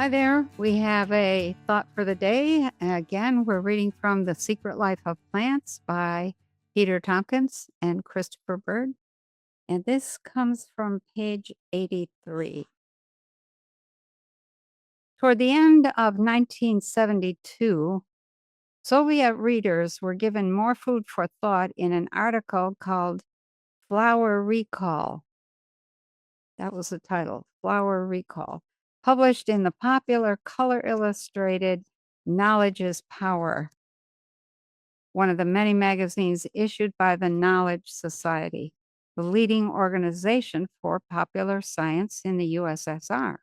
Hi there. We have a thought for the day. Again, we're reading from The Secret Life of Plants by Peter Tompkins and Christopher Bird. And this comes from page 83. Toward the end of 1972, Soviet readers were given more food for thought in an article called Flower Recall. That was the title, Flower Recall, published in the popular color illustrated Knowledge is Power, one of the many magazines issued by the Knowledge Society, the leading organization for popular science in the USSR.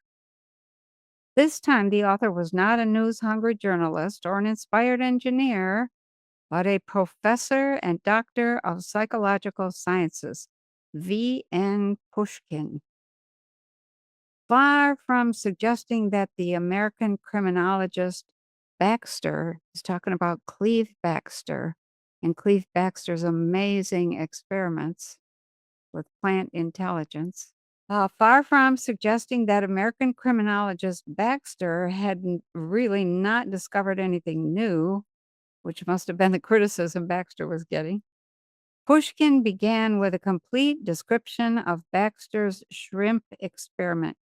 This time, the author was not a news hungry journalist or an inspired engineer, but a professor and doctor of psychological sciences, V.N. Pushkin. Far from suggesting that the American criminologist Baxter is talking about Cleve Baxter and Cleve Baxter's amazing experiments with plant intelligence. Far from suggesting that American criminologist Baxter had really not discovered anything new, which must have been the criticism Baxter was getting. Pushkin began with a complete description of Baxter's shrimp experiment.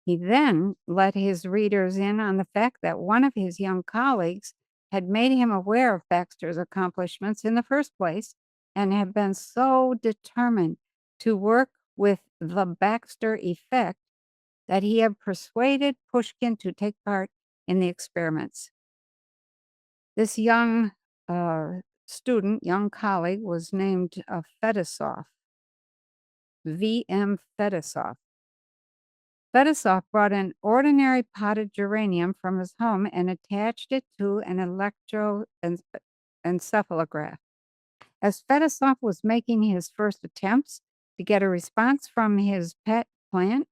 He then let his readers in on the fact that one of his young colleagues had made him aware of Baxter's accomplishments in the first place and had been so determined to work with the Baxter effect that he had persuaded Pushkin to take part in the experiments. This young young colleague, was named Fedosov, V.M. Fedosov. Fedosov brought an ordinary potted geranium from his home and attached it to an electroencephalograph. As Fedosov was making his first attempts to get a response from his pet plant,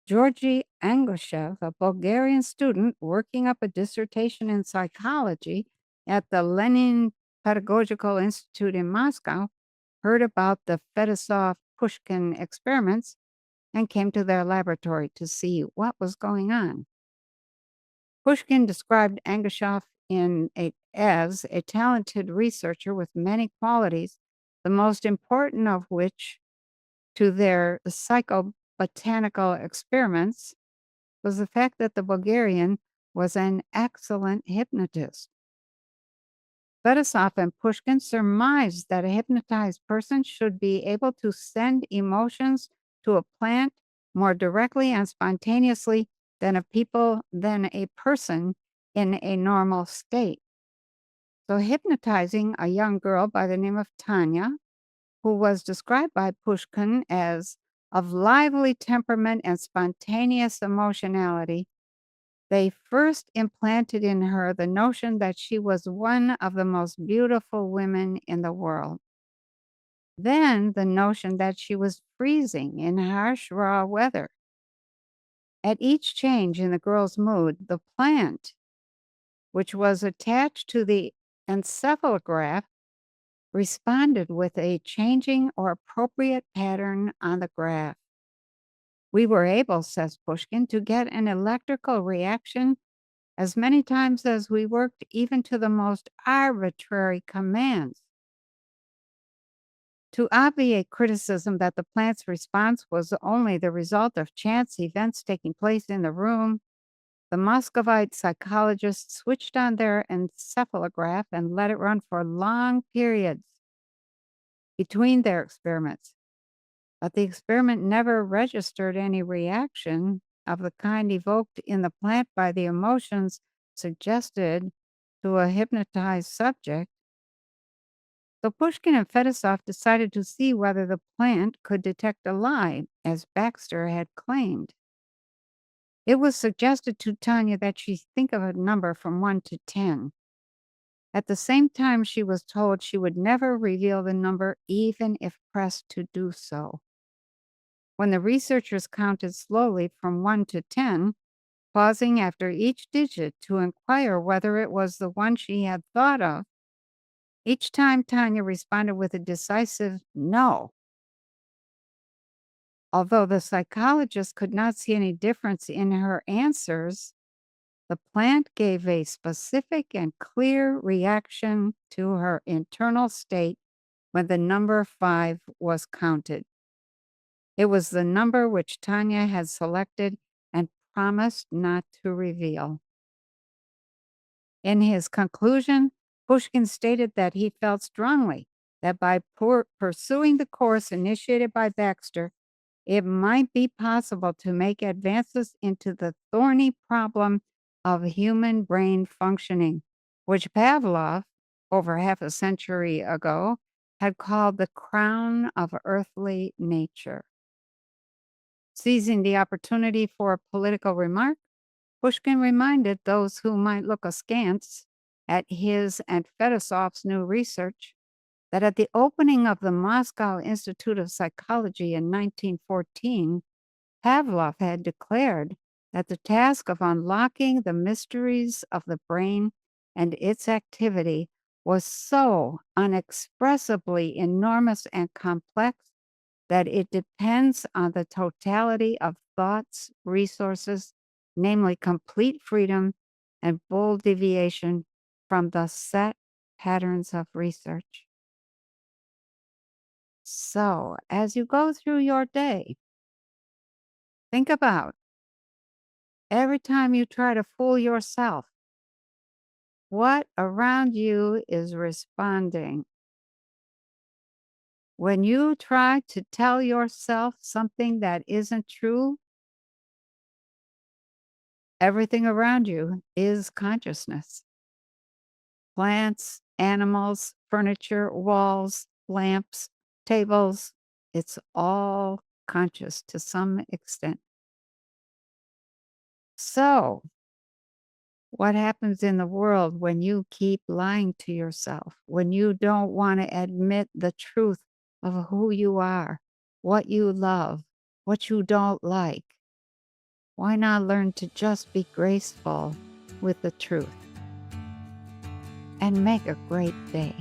Georgy Angushev, a Bulgarian student working up a dissertation in psychology at the Lenin Pedagogical Institute in Moscow, heard about the Fedosov-Pushkin experiments and came to their laboratory to see what was going on. Pushkin described Angushev as a talented researcher with many qualities, the most important of which to their psychobotanical experiments was the fact that the Bulgarian was an excellent hypnotist. Fedosov and Pushkin surmised that a hypnotized person should be able to send emotions to a plant more directly and spontaneously than a person in a normal state. So hypnotizing a young girl by the name of Tanya, who was described by Pushkin as of lively temperament and spontaneous emotionality, they first implanted in her the notion that she was one of the most beautiful women in the world. Then the notion that she was freezing in harsh, raw weather. At each change in the girl's mood, the plant, which was attached to the encephalograph, responded with a changing or appropriate pattern on the graph. We were able, says Pushkin, to get an electrical reaction as many times as we worked even to the most arbitrary commands. To obviate criticism that the plant's response was only the result of chance events taking place in the room, the Muscovite psychologists switched on their encephalograph and let it run for long periods between their experiments. But the experiment never registered any reaction of the kind evoked in the plant by the emotions suggested to a hypnotized subject. So Pushkin and Fedosov decided to see whether the plant could detect a lie, as Baxter had claimed. It was suggested to Tanya that she think of a number from 1 to 10. At the same time, she was told she would never reveal the number even if pressed to do so. When the researchers counted slowly from 1 to 10, pausing after each digit to inquire whether it was the one she had thought of, each time Tanya responded with a decisive no. Although the psychologist could not see any difference in her answers, the plant gave a specific and clear reaction to her internal state when the number 5 was counted. It was the number which Tanya had selected and promised not to reveal. In his conclusion, Pushkin stated that he felt strongly that by pursuing the course initiated by Baxter, it might be possible to make advances into the thorny problem of human brain functioning, which Pavlov, over half a century ago, had called the crown of earthly nature. Seizing the opportunity for a political remark, Pushkin reminded those who might look askance at his and Fedosov's new research that at the opening of the Moscow Institute of Psychology in 1914, Pavlov had declared that the task of unlocking the mysteries of the brain and its activity was so unexpressibly enormous and complex that it depends on the totality of thought's resources, namely complete freedom and bold deviation from the set patterns of research. So, as you go through your day, think about every time you try to fool yourself, what around you is responding? When you try to tell yourself something that isn't true, everything around you is consciousness. Plants, animals, furniture, walls, lamps, tables, it's all conscious to some extent. So, what happens in the world when you keep lying to yourself, when you don't want to admit the truth of who you are, what you love, what you don't like? Why not learn to just be graceful with the truth and make a great day?